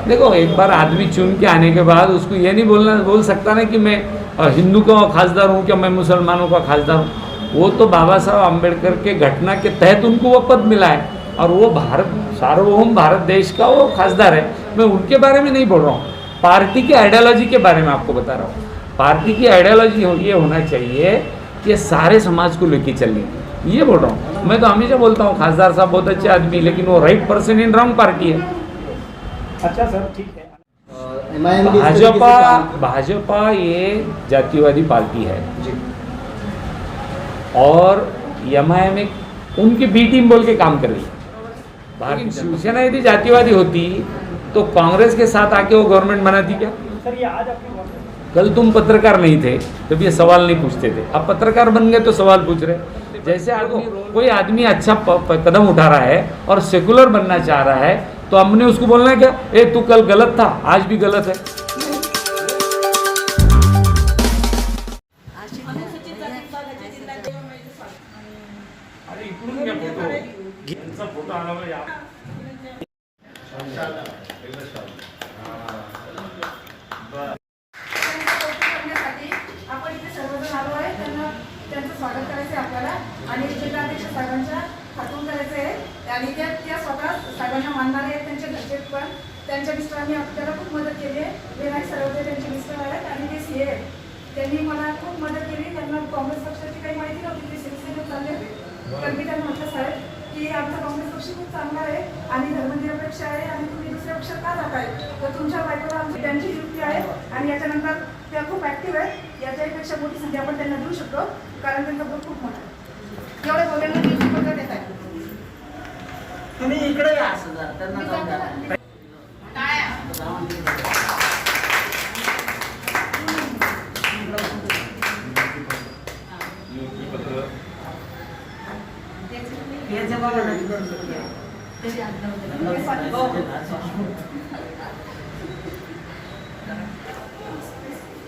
देखो, एक बार आदमी चुन के आने के बाद उसको ये नहीं बोल सकता ना कि मैं हिंदू का खासदार हूँ क्या मैं मुसलमानों का खासदार हूँ। वो तो बाबा साहब अम्बेडकर के घटना के तहत उनको वो पद मिला है और वो भारत सार्वभौम भारत देश का वो खासदार है। मैं उनके बारे में नहीं बोल रहा हूँ, पार्टी की आइडियोलॉजी के बारे में आपको बता रहा हूँ। पार्टी की आइडियोलॉजी ये होना चाहिए कि सारे समाज को लेके चलनी, ये बोल रहा हूँ। मैं तो हमेशा बोलता हूँ खासदार साहब बहुत अच्छे आदमी, लेकिन वो right person in wrong party है। अच्छा सर, ठीक है। भाजपा ये जातिवादी पार्टी है जी, और एमआईएम एक उनकी बी टीम बोल के काम कर रही है। शिवसेना यदि जातिवादी होती तो कांग्रेस के साथ आके वो गवर्नमेंट बनाती क्या? सर ये आज आपकी कल तुम पत्रकार नहीं थे तब ये सवाल नहीं पूछते थे, अब पत्रकार बन गए तो सवाल पूछ रहे। जैसे कोई आदमी अच्छा कदम उठा रहा है और सेकुलर बनना चाह रहा है तो हमने उसको बोलना है क्या, ए तू कल गलत था, आज भी गलत है। अरे इकडून घ्या फोटो आला पाहिजे। आपण इथे सर्वजण आलो आहे, त्यांचं स्वागत करायचं आहे आपल्याला आणि जिल्हाध्यक्ष साहेबांच्या हातून करायचं आहे आणि त्या स्वतः साहेबांना मानणारे आहेत, त्यांच्या घरचे पण त्यांच्या मिस्टरांनी आपल्याला खूप मदत केली आहे। विनायक सरवदे त्यांचे मिस्टर आहेत आणि ते सीए आहेत, त्यांनी मला खूप मदत केली। त्यांना काँग्रेस पक्षाची काही माहिती नव्हती, ते शिवसेनेत चालले होते, तर मी त्यांना म्हटलं साहेब की आमचा काँग्रेस पक्ष खूप चांगला आहे आणि धर्मनिरपेक्ष आहे आणि तुम्ही दुसऱ्या पक्षात का जाताय, तर तुमच्या बायकोला आमची त्यांची युक्ती आहे आणि याच्यानंतर त्या खूप ॲक्टिव्ह आहेत। याच्यापेक्षा मोठी संधी आपण त्यांना देऊ शकतो कारण त्यांचा ग्रुप खूप मोठा आहे। एवढे बोलायला मी पद्धत येत आहे, तुम्ही इकडे या असं जर त्यांना जाऊ द्या। याचे बघा ना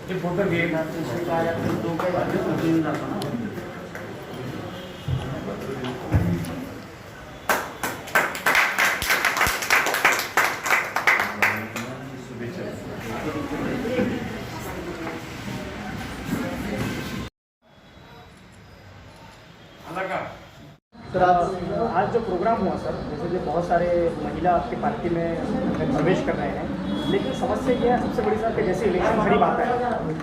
ये फोटो घे ना, काय आपण तो काही वाटत नाही जातो ना। सर आज जो प्रोग्राम हुआ सर, जैसे कि बहुत सारे महिला आपकी पार्टी में प्रवेश कर रहे हैं, लेकिन समस्या ये है सबसे बड़ी सर कि जैसे इलेक्शन करीब आता है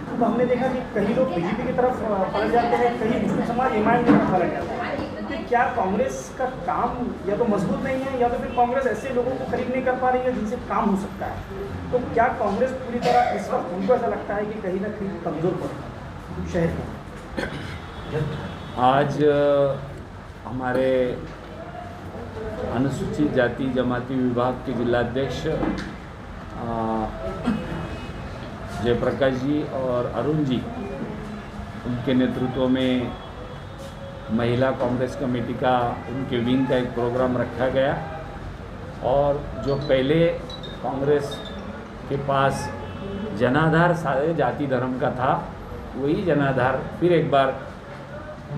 तो हमने देखा कि कई लोग बीजेपी की तरफ पलट जाते हैं, कई मुस्लिम समाज एमआईएम की तरफ पलट जाता है। तो क्या कांग्रेस का काम या तो मजबूत नहीं है या तो फिर कांग्रेस ऐसे लोगों को करीब नहीं कर पा रही है जिनसे काम हो सकता है? तो क्या कांग्रेस पूरी तरह इस वक्त उनको ऐसा लगता है कि कहीं ना कहीं कमज़ोर पड़ शहर को? आज हमारे अनुसूचित जाति जमाती विभाग के जिलाध्यक्ष जयप्रकाश जी और अरुण जी, उनके नेतृत्व में महिला कांग्रेस कमेटी का उनके विंग का एक प्रोग्राम रखा गया और जो पहले कांग्रेस के पास जनाधार सारे जाति धर्म का था, वही जनाधार फिर एक बार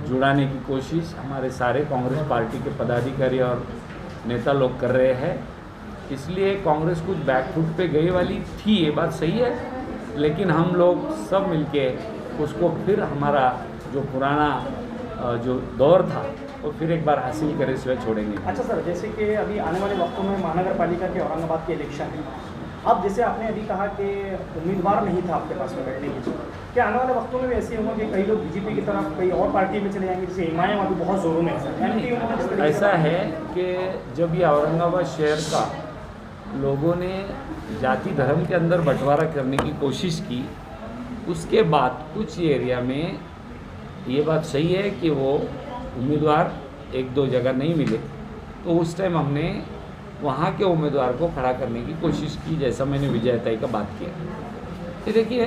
जुड़ाने की कोशिश हमारे सारे कांग्रेस पार्टी के पदाधिकारी और नेता लोग कर रहे हैं। इसलिए कांग्रेस कुछ बैकफुट पे गई वाली थी, ये बात सही है, लेकिन हम लोग सब मिलके उसको फिर हमारा जो पुराना जो दौर था वो फिर एक बार हासिल करे सिवाय छोड़ेंगे। अच्छा सर, जैसे कि अभी आने वाले वक्तों में महानगर पालिका के औरंगाबाद के इलेक्शन है, अब जैसे आपने अभी कहा कि उम्मीदवार नहीं था आपके पास में बैठने की, क्या आने वाले वक्तों में भी ऐसे होगा कि कई लोग बीजेपी की तरफ कई और पार्टी में चले जाएंगे, जैसे एमआईएम अभी बहुत जोरों में है? ऐसा है कि जब ये औरंगाबाद शहर का लोगों ने जाति धर्म के अंदर बंटवारा करने की कोशिश की, उसके बाद कुछ एरिया में ये बात सही है कि वो उम्मीदवार एक दो जगह नहीं मिले, तो उस टाइम हमने वहाँ के उम्मीदवार को खड़ा करने की कोशिश की, जैसा मैंने विजयताई का बात किया। ये देखिए,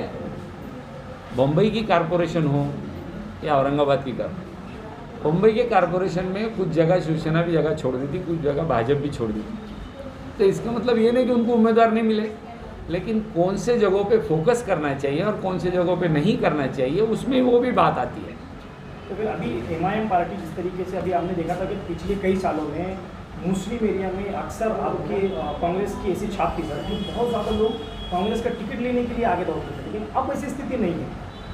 बम्बई की कारपोरेशन हो या औरंगाबाद की बम्बई के कारपोरेशन में कुछ जगह शिवसेना भी जगह छोड़ दी थी, कुछ जगह भाजपा भी छोड़ दी थी। तो इसका मतलब ये नहीं कि उनको उम्मीदवार नहीं मिले, लेकिन कौन से जगहों पे फोकस करना चाहिए और कौन से जगहों पे नहीं करना चाहिए, उसमें वो भी बात आती है। तो फिर अभी एमआईएम पार्टी जिस तरीके से अभी हमने देखा था कि पिछले कई सालों में मुस्लिम एरिया में अक्सर आपके कांग्रेस की ऐसी छाप थी सर कि बहुत ज़्यादा लोग कांग्रेस का टिकट लेने के लिए आगे दौड़ते थे, लेकिन अब ऐसी स्थिति नहीं है।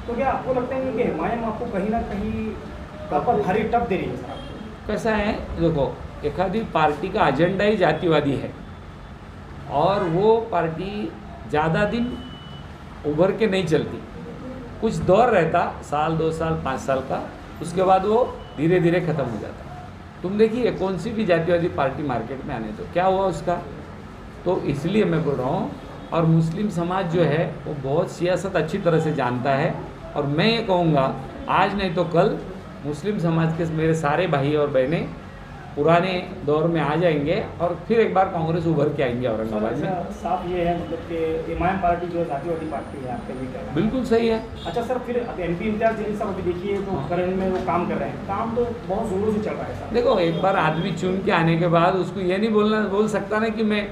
तो क्या आपको लगता है कि हिमायम आपको कहीं ना कहीं पर भारी टप दे रही है सर आपको? कैसा है, देखो एखादी पार्टी का एजेंडा ही जातिवादी है और वो पार्टी ज़्यादा दिन उभर के नहीं चलती। कुछ दौर रहता, साल 2 साल 5 साल का, उसके बाद वो धीरे धीरे ख़त्म हो जाता। तुम देखिए कौन सी भी जातिवादी पार्टी मार्केट में आने तो क्या हुआ उसका। तो इसलिए मैं बोल रहा हूँ, और मुस्लिम समाज जो है वो बहुत सियासत अच्छी तरह से जानता है। और मैं ये कहूँगा आज नहीं तो कल मुस्लिम समाज के मेरे सारे भाई और बहनें पुराने दौर में आ जाएंगे और फिर एक बार कांग्रेस उभर के आएंगे औरंगाबाद में। साफ ये है मतलब कि इमाम पार्टी जो जातिवादी पार्टी है आपका ये कह रहे हैं। बिल्कुल सही है। अच्छा सर, फिर MP इम्तियाज जलील साहब अभी देखिए तो करंट में वो काम कर रहे हैं, काम तो बहुत ज़ोरों से चल रहा है सर। देखो एक बार आदमी चुन के आने के बाद उसको ये नहीं बोल सकता ना कि मैं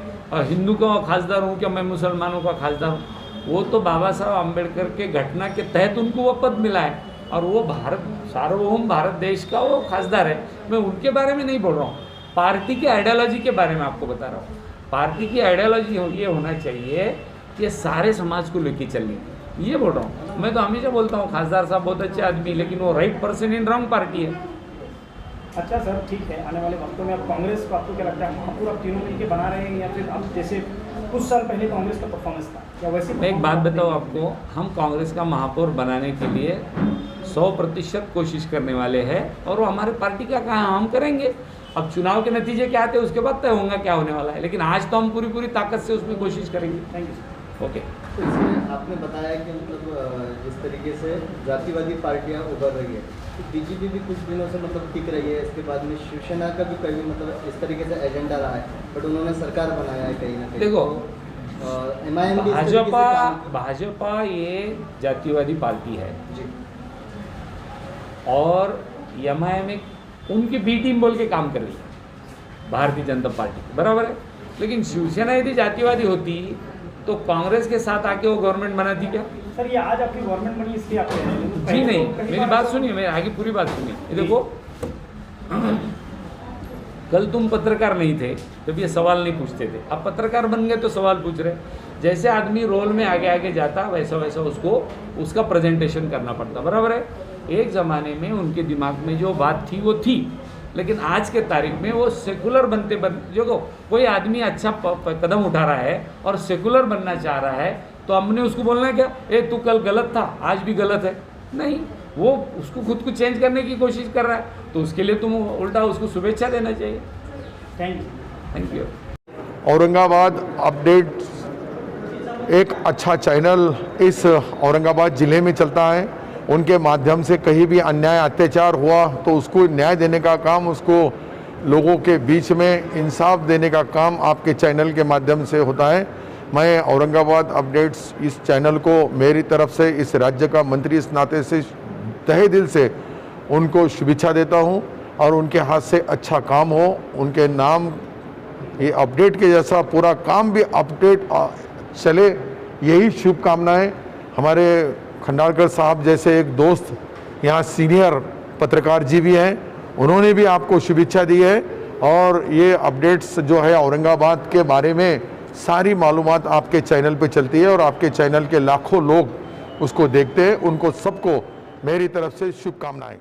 हिंदू का खासदार हूँ, क्या मैं मुसलमानों का खासदार हूँ। वो तो बाबा साहब अम्बेडकर के घटना के तहत उनको वो पद मिला है और वो भारत सार्वभौम भारत देश का वो खासदार है। मैं उनके बारे में नहीं बोल रहा हूँ, पार्टी की आइडियोलॉजी के बारे में आपको बता रहा हूँ। पार्टी की आइडियोलॉजी ये होना चाहिए कि सारे समाज को लेके चलनी, ये बोल रहा हूँ। मैं तो हमेशा बोलता हूँ खासदार साहब बहुत अच्छे आदमी, लेकिन वो right person in wrong party है। अच्छा सर ठीक है, आने वाले वक्तों में अब कांग्रेस को आपको क्या लगता है महापौर आप तीनों मिलकर बना रहे हैं या फिर अब जैसे कुछ साल पहले कांग्रेस का परफॉर्मेंस था क्या वैसे? मैं एक बात बताऊँ आपको, हम कांग्रेस का महापौर बनाने के लिए 100% कोशिश करने वाले हैं और वो हमारे पार्टी का काम हम करेंगे। अब चुनाव के नतीजे क्या आते हैं उसके बाद तय होगा क्या होने वाला है, लेकिन आज तो हम पूरी ताकत से उसमें कोशिश करेंगे। Thank you sir. ओके। तो इसमें आपने बताया कि मतलब जिस तरीके से जातिवादी पार्टियां उभर रही है, तो BJP भी कुछ दिनों से मतलब टिक रही है। इसके बाद में शिवसेना का भी कभी मतलब इस तरीके से एजेंडा रहा है, बट उन्होंने सरकार बनाया है कहीं ना कहीं। देखो MIM भी इस तरीके से काम- भाजपा ये जातिवादी पार्टी है जी, और MIM एक उनकी बी टीम बोल के काम कर रही है भारतीय जनता पार्टी, बराबर है। लेकिन शिवसेना यदि जातिवादी होती तो कांग्रेस के साथ आके वो गवर्नमेंट बनाती क्या? सर ये आज आपकी गवर्नमेंट बनी इसलिए आप कह रहे हैं? जी पहले नहीं, तो कई मेरी बार बात तो- सुनिए, मेरी आगे पूरी बात सुनिए। ये देखो कल तुम पत्रकार नहीं थे जब ये सवाल नहीं पूछते थे, अब पत्रकार बन गए तो सवाल पूछ रहे। जैसे आदमी रोल में आगे आगे जाता वैसा वैसा उसको उसका प्रेजेंटेशन करना पड़ता, बराबर है। एक ज़माने में उनके दिमाग में जो बात थी वो थी, लेकिन आज के तारीख में वो सेकुलर जो कोई आदमी अच्छा कदम उठा रहा है और सेकुलर बनना चाह रहा है तो हमने उसको बोलना है क्या, ए तू कल गलत था आज भी गलत है? नहीं, वो उसको खुद को चेंज करने की कोशिश कर रहा है, तो उसके लिए तुम उल्टा उसको शुभेच्छा देना चाहिए। Thank you. औरंगाबाद अपडेट एक अच्छा चैनल इस औरंगाबाद ज़िले में चलता है। उनके माध्यम से कहीं भी अन्याय अत्याचार हुआ तो उसको न्याय देने का काम, उसको लोगों के बीच में इंसाफ देने का काम आपके चैनल के माध्यम से होता है। मैं औरंगाबाद अपडेट्स इस चैनल को मेरी तरफ से इस राज्य का मंत्री इस नाते से तहे दिल से उनको शुभेच्छा देता हूं और उनके हाथ से अच्छा काम हो, उनके नाम ये अपडेट के जैसा पूरा काम भी अपडेट चले, यही शुभकामनाएं। हमारे खंडालकर साहब जैसे एक दोस्त यहाँ सीनियर पत्रकार जी भी हैं, उन्होंने भी आपको शुभेच्छा दी है और ये अपडेट्स जो है औरंगाबाद के बारे में सारी मालूमात आपके चैनल पे चलती है और आपके चैनल के लाखों लोग उसको देखते हैं। उनको सबको मेरी तरफ से शुभकामनाएं।